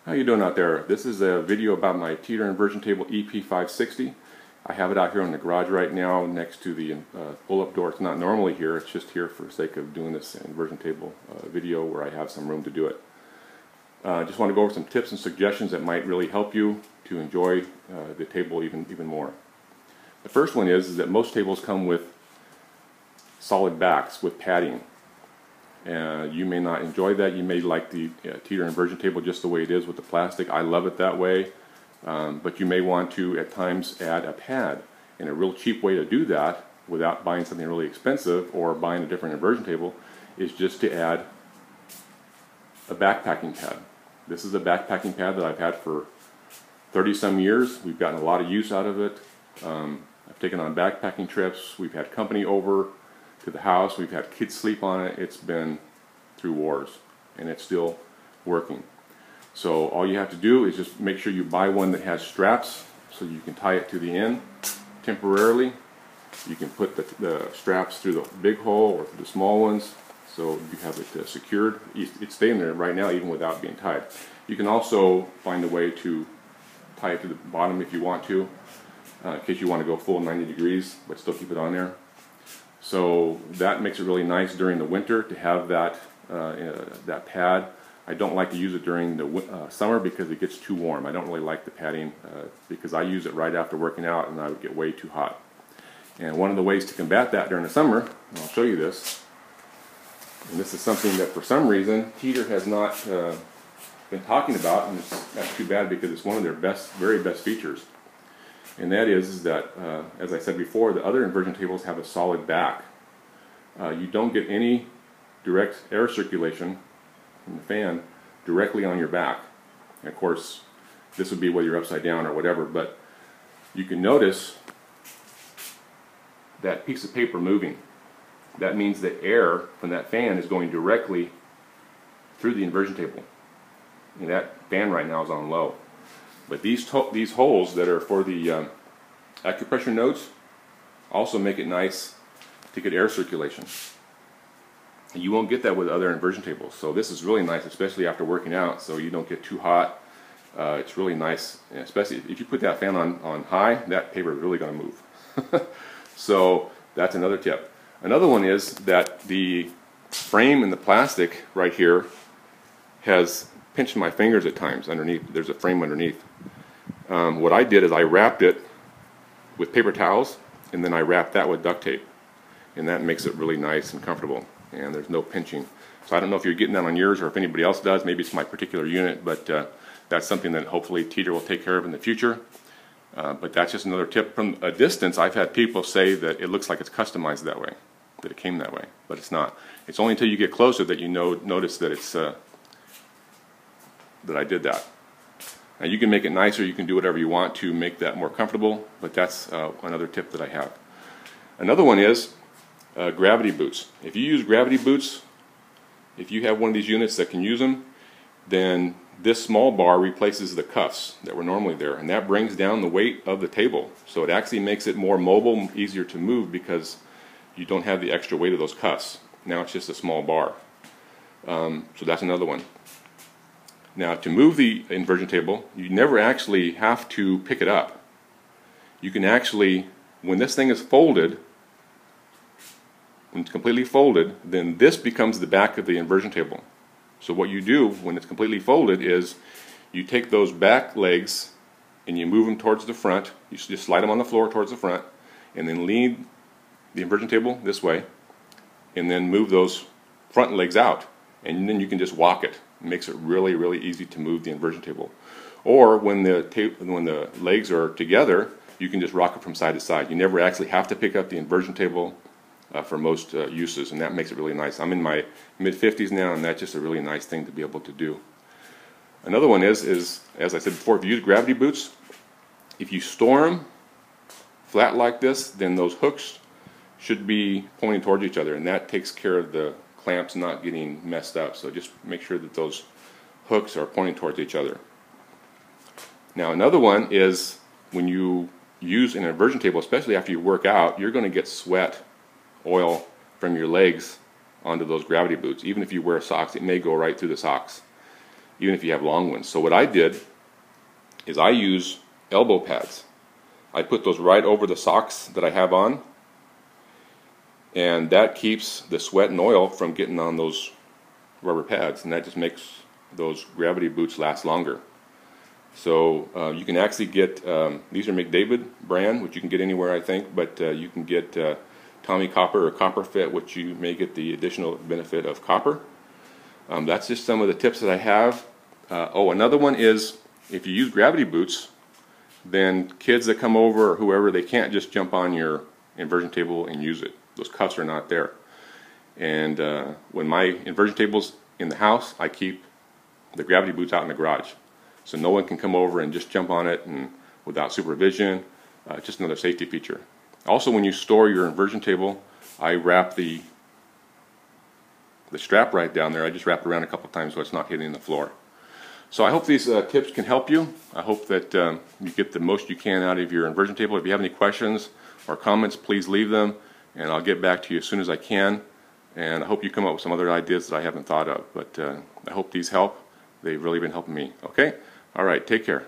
How you doing out there? This is a video about my Teeter inversion table EP560. I have it out here in the garage right now next to the pull-up door. It's not normally here, it's just here for the sake of doing this inversion table video where I have some room to do it. I just want to go over some tips and suggestions that might really help you to enjoy the table even more. The first one is that most tables come with solid backs with padding. You may not enjoy that. You may like the Teeter inversion table just the way it is with the plastic. I love it that way, but you may want to at times add a pad. And a real cheap way to do that without buying something really expensive or buying a different inversion table is just to add a backpacking pad. This is a backpacking pad that I've had for 30 some years. We've gotten a lot of use out of it. I've taken on backpacking trips. We've had company over to the house. We've had kids sleep on it. It's been through wars and it's still working. So all you have to do is just make sure you buy one that has straps so you can tie it to the end temporarily. You can put the straps through the big hole or through the small ones so you have it secured. It's staying there right now even without being tied. You can also find a way to tie it to the bottom if you want to, in case you want to go full 90 degrees but still keep it on there. So that makes it really nice during the winter to have that that pad. I don't like to use it during the summer because it gets too warm. I don't really like the padding because I use it right after working out and I would get way too hot. And one of the ways to combat that during the summer, and I'll show you this, and this is something that for some reason Teeter has not been talking about, and that's too bad because it's one of their very best features. And that is that, as I said before, the other inversion tables have a solid back. You don't get any direct air circulation from the fan directly on your back. And of course, this would be whether you're upside down or whatever, but you can notice that piece of paper moving. That means that air from that fan is going directly through the inversion table. And that fan right now is on low. But these holes that are for the acupressure nodes also make it nice to get air circulation. And you won't get that with other inversion tables. So this is really nice, especially after working out, so you don't get too hot. It's really nice, especially if you put that fan on high, that paper is really going to move. So that's another tip. Another one is that the frame in the plastic right here has pinched my fingers at times underneath. There's a frame underneath. What I did is I wrapped it with paper towels and then I wrapped that with duct tape, and that makes it really nice and comfortable and there's no pinching. So I don't know if you're getting that on yours or if anybody else does. Maybe it's my particular unit, but that's something that hopefully Teeter will take care of in the future. But that's just another tip. From a distance, I've had people say that it looks like it's customized that way, that it came that way, but it's not. It's only until you get closer that you notice that it's that I did that. Now you can make it nicer, you can do whatever you want to make that more comfortable, but that's another tip that I have. Another one is gravity boots. If you use gravity boots, if you have one of these units that can use them, then this small bar replaces the cuffs that were normally there, and that brings down the weight of the table. So it actually makes it more mobile, easier to move because you don't have the extra weight of those cuffs. Now it's just a small bar. So that's another one. Now to move the inversion table, you never actually have to pick it up. You can actually, when this thing is folded, when it's completely folded, then this becomes the back of the inversion table. So what you do when it's completely folded is you take those back legs and you move them towards the front. You just slide them on the floor towards the front and then lean the inversion table this way and then move those front legs out, and then you can just walk it. It makes it really, really easy to move the inversion table. Or when the legs are together, you can just rock it from side to side. You never actually have to pick up the inversion table for most uses, and that makes it really nice. I'm in my mid-50s now, and that's just a really nice thing to be able to do. Another one is as I said before, if you use gravity boots, if you store them flat like this, then those hooks should be pointing towards each other, and that takes care of the clamps not getting messed up. So just make sure that those hooks are pointing towards each other. Now another one is when you use an inversion table, especially after you work out, you're going to get sweat, oil from your legs onto those gravity boots. Even if you wear socks, it may go right through the socks. even if you have long ones. So what I did is I use elbow pads. I put those right over the socks that I have on, and that keeps the sweat and oil from getting on those rubber pads, and that just makes those gravity boots last longer. So you can actually get, these are McDavid brand, which you can get anywhere I think, but you can get Tommy Copper or Copper Fit, which you may get the additional benefit of copper. That's just some of the tips that I have. Oh, another one is, if you use gravity boots, then kids that come over or whoever, they can't just jump on your inversion table and use it. Those cuffs are not there. And when my inversion table's in the house, I keep the gravity boots out in the garage. So no one can come over and just jump on it and without supervision. Just another safety feature. Also, when you store your inversion table, I wrap the strap right down there. I just wrap it around a couple times so it's not hitting the floor. So I hope these tips can help you. I hope that you get the most you can out of your inversion table. If you have any questions or comments, please leave them, and I'll get back to you as soon as I can. And I hope you come up with some other ideas that I haven't thought of. But I hope these help. They've really been helping me. Okay? All right. Take care.